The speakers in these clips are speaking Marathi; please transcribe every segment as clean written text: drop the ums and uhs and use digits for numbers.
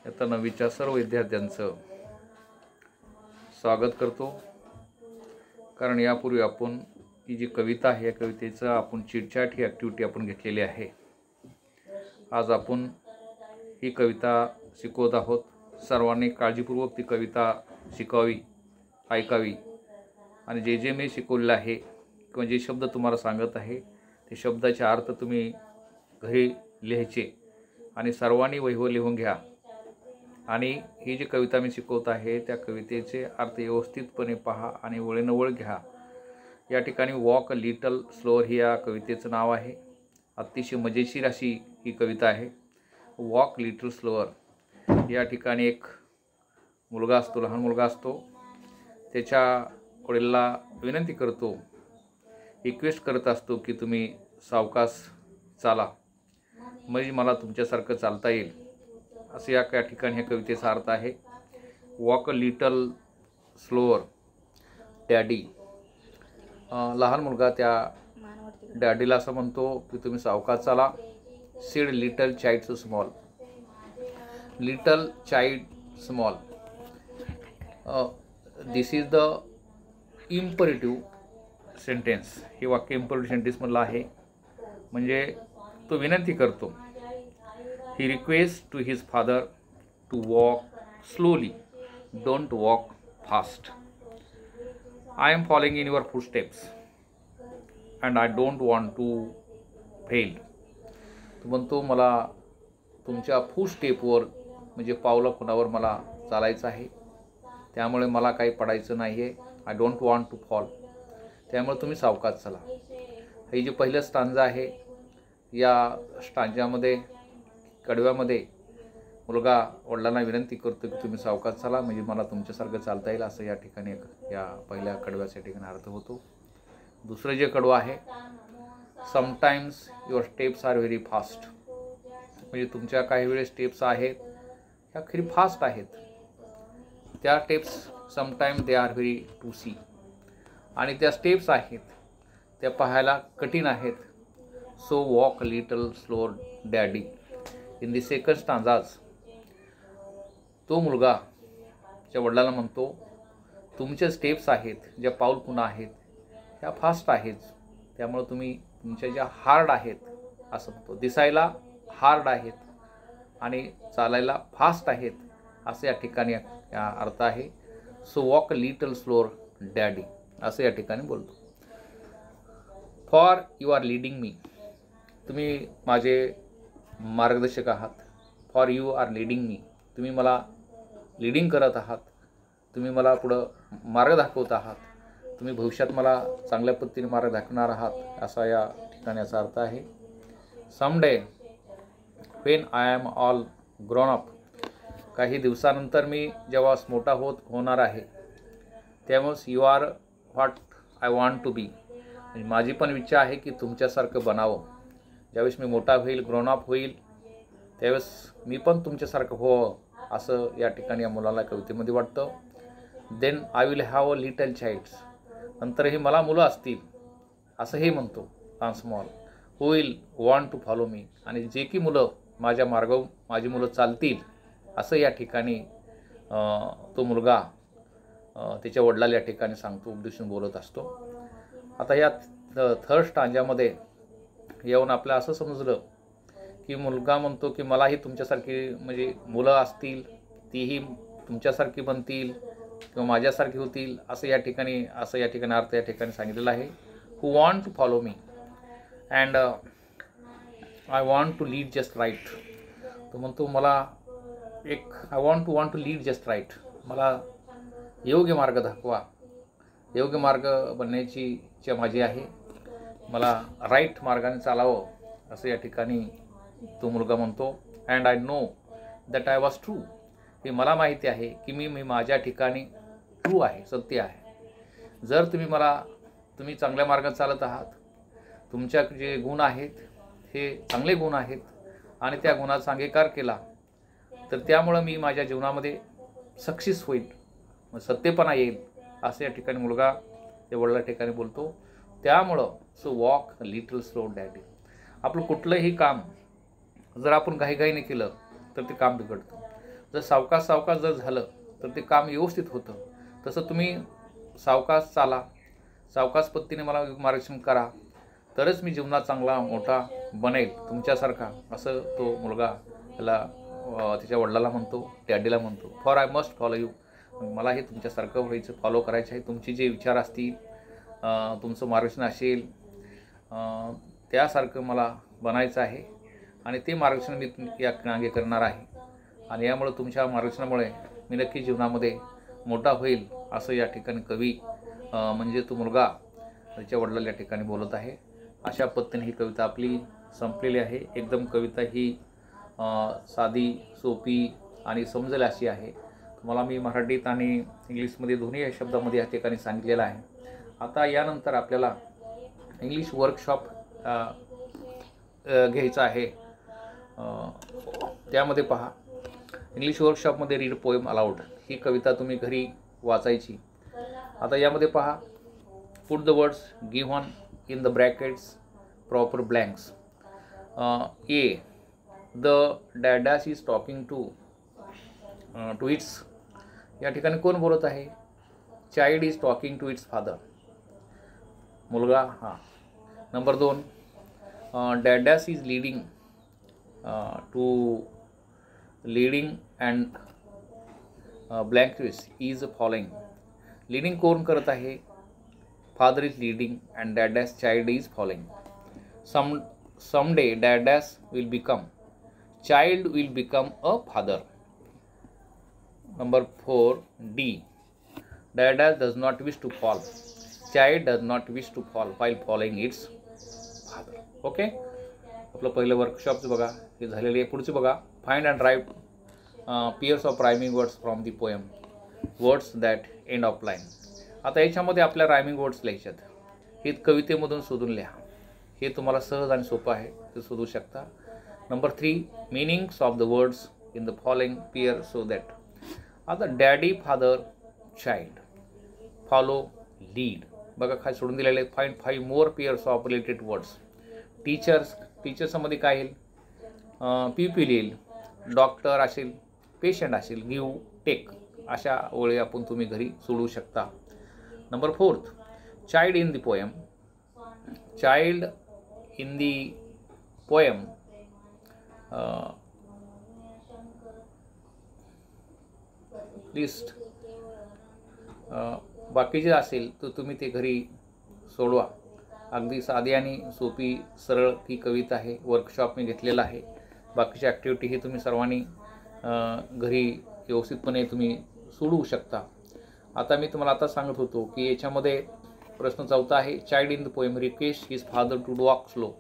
इयत्ता 9वीच्या सर्व विद्यार्थ्यांचं स्वागत करतो। कारण यापूर्वी आपण ही जी कविता आहे या कवितेचं आपण चिटचॅट ही ॲक्टिव्हिटी आपण घेतलेली आहे। आज आपण ही कविता शिकवत आहोत। सर्वांनी काळजीपूर्वक ती कविता शिकावी, ऐकावी आणि जे मी शिकवलेलं आहे किंवा जे शब्द तुम्हाला सांगत आहे ते शब्दाचे अर्थ तुम्ही घरी लिहायचे आणि सर्वांनी वहीवर लिहून घ्या। आणि ही जी कविता मी शिकवत आहे त्या कवितेचे अर्थ व्यवस्थितपणे पहा आणि वळीनवळ घ्या। या ठिकाणी वॉक अ लिटल स्लोअर ही या कवितेचं नाव आहे। अतिशय मजेशीर अशी ही कविता आहे। वॉक लिटल स्लोअर या ठिकाणी एक मुलगा असतो, लहान मुलगा असतो, त्याच्या वडिलांना विनंती करतो, रिक्वेस्ट करत असतो की तुम्ही सावकाश चाला म्हणजे मला तुमच्यासारखं चालता येईल, असं या ठिकाणी ह्या कवितेचा अर्थ आहे। Walk a little slower daddy. लहान मुलगा त्या डॅडीला असं म्हणतो की तुम्ही सावकाश चाला। Seed little child small. Little child small, this is the imperative sentence. हे वाक्य इम्परेटिव्ह सेंटेन्समधलं आहे, म्हणजे तो विनंती करतो। He requests to his father to walk slowly, don't walk fast. I am following in your footsteps and I don't want to fail. तो म्हणतो मला तुमच्या फूटस्टेपवर म्हणजे पावलाखुणावर मला चालायचं आहे, त्यामुळे मला काही पडायचं नाही आहे। I don't want to fall, त्यामुळे तुम्ही सावकाश चला। हे जे पहिलं स्टांजा आहे, या स्टांजामध्ये कडव्यामध्ये मुलगा वडिलांना विनंती करतो की तुम्ही सावकाश चला म्हणजे मला तुमच्यासारखं चालता येईल, असं या ठिकाणी या पहिल्या कडव्याच्या ठिकाणी अर्थ होतो। दुसरं जे कडवं आहे, sometimes your steps are very fast, म्हणजे तुमच्या काही वेळेस स्टेप्स आहेत ह्या खरी फास्ट आहेत, त्या steps sometime they are very to see, आणि त्या स्टेप्स आहेत त्या पाहायला कठीण आहेत। So walk little slower daddy. In the second stanzas तो मुलगा त्या वडिलांना म्हणतो तुमचे स्टेप्स आहेत ज्या पाऊलखुणा आहेत ह्या फास्ट आहेत, त्यामुळे तुम्ही तुमच्या ज्या हार्ड आहेत असं म्हणतो, दिसायला हार्ड आहेत आणि चालायला फास्ट आहेत, असं या ठिकाणी या अर्थ आहे। So walk little slower daddy असं या ठिकाणी बोलतो। फॉर यू आर लीडिंग मी, तुम्ही माझे मार्गदर्शक आहात। फॉर यू आर लीडिंग मी, तुम्ही मला लीडिंग करत आहात, तुम्ही मला पुढं मार्ग दाखवत आहात, तुम्ही भविष्यात मला चांगल्या पद्धतीने मार्ग दाखवणार आहात, असा या ठिकाणी याचा अर्थ आहे। Someday when I am all grown up, काही दिवसानंतर मी जेव्हा मोठा होणार आहे, त्यामुळेच you are what I want to be, म्हणजे माझी पण इच्छा आहे की तुमच्यासारखं बनावं। ज्यावेळेस मी मोठा होईल, ग्रोनअप होईल, त्यावेळेस मी पण तुमच्यासारखं हो, असं या ठिकाणी या मुलाला कवितेमध्ये वाटतं। Then I will have a little childs, नंतरही मला मुलं असतील असं हे म्हणतो। Small who will want to follow me, आणि जे की मुलं माझ्या मार्गावर माझी मुलं चालतील, असं या ठिकाणी तो मुलगा त्याच्या वडिलाला या ठिकाणी सांगतो, उपदेशून बोलत असतो। आता या थर्ड स्टांजामध्ये येऊन आपलं असं समजलं की मुलगा म्हणतो की मलाही तुमच्यासारखी म्हणजे मुलं असतील, तीही तुमच्यासारखी बनतील किंवा माझ्यासारखी होतील, असं या ठिकाणी अर्थ या ठिकाणी सांगितलेला आहे। Who want to follow me and I want to lead just right, तो म्हणतो मला I want to lead just right, मला योग्य मार्ग दाखवा, योग्य मार्ग बनण्याची इच्छा माझी आहे, मला राईट मार्गाने चालावं, असं या ठिकाणी तो मुलगा म्हणतो। And I know that I was true, हे मला माहिती आहे की मी माझ्या ठिकाणी ट्रू आहे, सत्य आहे। जर तुम्ही चांगल्या मार्गात चालत आहात, तुमच्या जे गुण आहेत हे चांगले गुण आहेत आणि त्या गुणाचा अंगीकार केला, तर त्यामुळं मी माझ्या जीवनामध्ये सक्सेस होईल, सत्यपणा येईल, असं या ठिकाणी मुलगा त्या वडिला ठिकाणी बोलतो। त्यामुळं so walk little slow daddy, आपलं कुठलंही काम जर आपण घाईघाईने केलं तर ते काम बिघडतं, जर सावकाश सावकाश जर झालं तर ते काम व्यवस्थित होतं. तसं तुम्ही सावकाश चाला, सावकाश पद्धतीने मला मार्गदर्शन करा, तरच मी जीवनात चांगला मोठा बनेल तुमच्यासारखा, असं तो मुलगा त्याला त्याच्या वडिलाला म्हणतो, डॅडीला म्हणतो. For I must follow you, मलाही तुमच्यासारखं व्हायचं, फॉलो करायचं आहे. तुमचे जे विचार असतील, तुमचं मार्गदर्शन असेल, त्यासारखं मला बनायचं आहे आणि ते मार्गदर्शन मी या मागे करणार आहे. आणि यामुळे तुमच्या मार्गदर्शनामुळे मी नक्की जीवनामध्ये मोठा होईल, असं या ठिकाणी कवी म्हणजे तो मुलगा त्याच्या वडिलांना या ठिकाणी बोलत आहे. अशा पद्धतीने ही कविता आपली संपलेली आहे. एकदम कविता ही साधी, सोपी आणि समजेल अशी आहे. तुम्हाला मी मराठीत आणि इंग्लिशमध्ये दोन्ही शब्दामध्ये या ठिकाणी सांगितलेलं आहे. आता यानंतर आपल्याला इंग्लिश वर्कशॉप घ्यायचा आहे. त्यामध्ये पहा, इंग्लिश वर्कशॉपमध्ये रीड पोएम अलाउड ही कविता तुम्ही घरी वाचायची. आता यामध्ये पहा, put the words given in the brackets proper blanks. A, the dash dash is talking to its. या ठिकाणी कोण बोलत आहे? Child is talking to its father, मुलगा. हां. Number 2, dash dash is leading and blank is following. Leading कोण करत आहे? Father is leading and dash dash child is following. someday dash dash will become, child will become a father. Number 4, D, Dada does not wish to fall, child does not wish to fall while following its father. Okay, आपलं पहिलं वर्कशॉपचं बघा हे झालेलं आहे. पुढचं बघा, find and write pairs of rhyming words from the poem, words that end of line. आता याच्यामध्ये आपल्या रायमिंग वर्ड्स लिहायच्यात. हे कवितेमधून शोधून लिहा. हे तुम्हाला सहज आणि सोपं आहे, ते शोधू शकता. Number 3, meanings of the words in the following pair so that. आता daddy, father, child, follow, lead. बघा खाली सोडून दिलेले. Find 5 more pairs of related words. टीचर्समध्ये काय येईल? पीपल येईल, डॉक्टर असेल, पेशंट असेल, गिव्ह, टेक. अशा ओळी आपण तुम्ही घरी सोडवू शकता. Number 4, child in the poem. Child in the poem list. बाकीचे असेल तर तुम्ही ते घरी सोडवा. अगदी साधी आणि सोपी सरळ ही कविता आहे. वर्कशॉप मी घेतलेला आहे. बाकीची ॲक्टिव्हिटी ही तुम्ही सर्वांनी घरी व्यवस्थितपणे तुम्ही सोडवू शकता. आता मी तुम्हाला आता सांगत होतो की याच्यामध्ये प्रश्न 4 आहे. Child in the poem request his father to walk slow.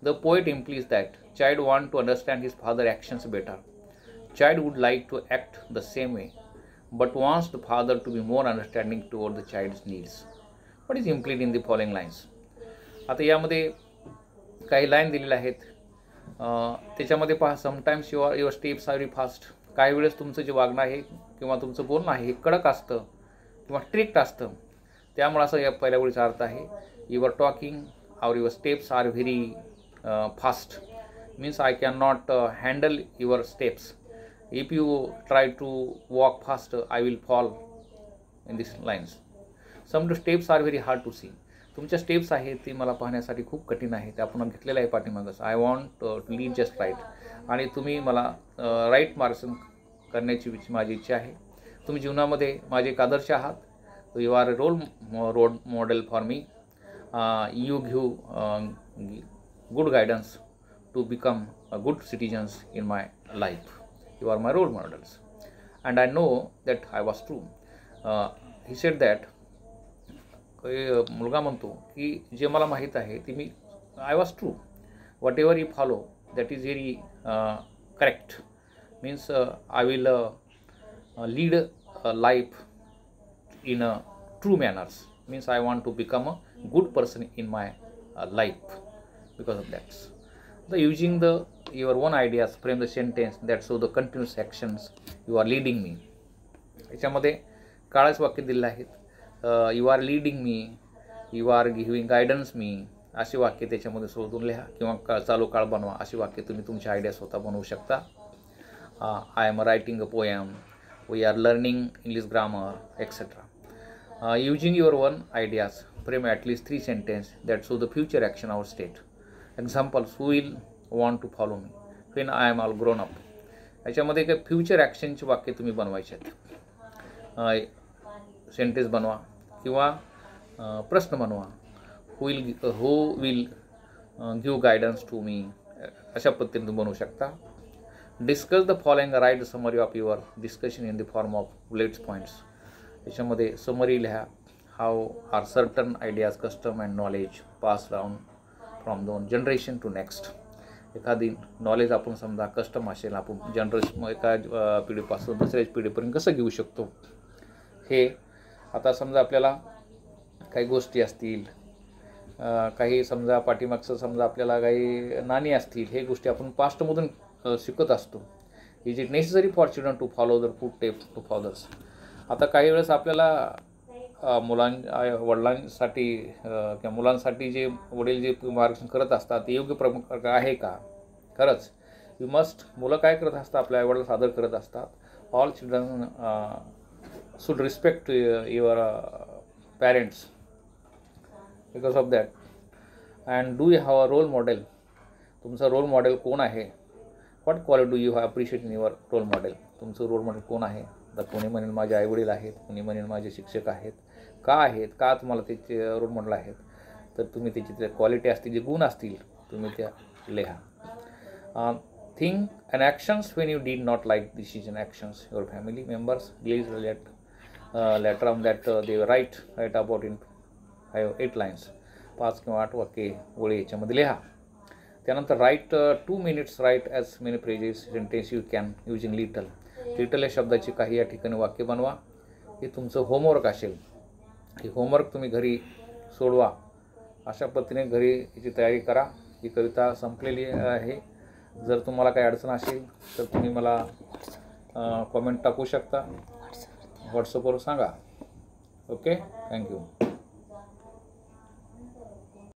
The poet implies that child want to understand his father actions better. Child would like to act the same way but wants the father to be more understanding toward the child's needs. What is implied in the following lines? आता यामध्ये काही लाईन दिलेल्या आहेत. त्याच्यामध्ये पहा, sometimes your steps are very fast. काही वेळेस तुमचं जे वागणं आहे किंवा तुमचं बोलणं आहे हे कडक असतं किंवा स्ट्रिक्ट असतं. त्यामुळे असं या पहिल्या वेळीचा अर्थ आहे. युअर टॉकिंग और your steps are very fast means I can not handle your steps. If you try to walk faster, I will fall in these lines. Some steps are very hard to see. तुमच्या स्टेप्स आहेत ते मला पाहण्यासाठी खूप कठीण आहे. ते आपण घेतलेलं आहे पाठीमागच. I want to lead just right. आणि तुम्ही मला राईट मार्गदर्शन करण्याची माझी इच्छा आहे. तुम्ही जीवनामध्ये माझे एक आदर्श आहात. You are a role model for me. You give good guidance to become a good citizens in my life. You are my role models and I know that I was true. He said that मुलगा म्हणतो की जे मला माहीत आहे ते मी I was true. Whatever you follow that is very correct. Means I will lead a life in a true manners. Means I want to become a good person in my life because of that. The using your own ideas frame the sentence that show the continuous actions you are leading me. याच्यामध्ये काळच वाक्य दिलेलं आहेत. You are leading me, you are giving guidance me, अशी वाक्य त्याच्यामध्ये शोधून लिहा किंवा चालू काळ बनवा. अशी वाक्य तुम्ही तुमच्या आयडिया स्वतः बनवू शकता. I am writing a poem, we are learning English grammar, etc. Using your own ideas, frame at least 3 sentences that show the future action or state. Examples: who will want to follow me when I am all grown up. याच्यामध्ये काही फ्युचर ॲक्शनची वाक्य तुम्ही बनवायचे आहेत. सेंटेन्स बनवा किंवा प्रश्न बनवा. Who will give guidance to me, अशा पद्धतीने तुम्ही बनवू शकता. Discuss the following, write summary of your discussion in the form of bullets points. याच्यामध्ये समरी लिहा. How are certain ideas, custom and knowledge pass down from one generation to next. एखादी नॉलेज आपण समजा कस्टम असेल, आपण एका पिढीपासून दुसऱ्या पिढीपर्यंत कसं घेऊ शकतो हे. आता समजा आपल्याला काही गोष्टी असतील, काही समजा पाठीमागचं समजा आपल्याला काही नाणी असतील, हे गोष्टी आपण पास्टमधून शिकत असतो. Is it necessary for children to follow their footsteps to fathers. आता काही वेळेस आपल्याला वडिलांसाठी किंवा मुलांसाठी जे वडील जे मार्गदर्शन करत असतात ते योग्य प्रकार आहे का खरंच. यू मस्ट, मुलं काय करत असतात, आपल्या आईवडिला सादर करत असतात. All children should respect your parents because of that. And do you have a role model. तुमचा रोल मॉडेल कोण आहे. What quality do you have appreciate in your role model. तुमचं रोल मॉडेल कोण आहे. तर कोणी म्हणेल माझे आईवडील आहेत, कोणी म्हणेल माझे शिक्षक आहेत. का आहेत, का तुम्हाला त्याचे रोल मॉडेल आहेत, तर तुम्ही त्याची जे क्वालिटी असतील, जे गुण असतील, तुम्ही त्या लिहा. Think and actions when you did not like decision. Actions your family members please letter on that they write about in 8 lines. 5 किंवा 8 वाक्ये ओळी याच्यामध्ये लिहा. त्यानंतर write 2 minutes, write as many phrases sentence you can using little. Little या शब्दाची काही या ठिकाणी वाक्य बनवा. हे तुमचं होमवर्क असेल. हे होमवर्क तुम्ही घरी सोडवा. अशा पद्धतीने घरी याची तयारी करा. ही कविता संपलेली आहे. जर तुम्हाला काही अडचण असेल तर तुम्ही मला कॉमेंट टाकू शकता, व्हॉट्सअपवर सांगा. Okay, thank you.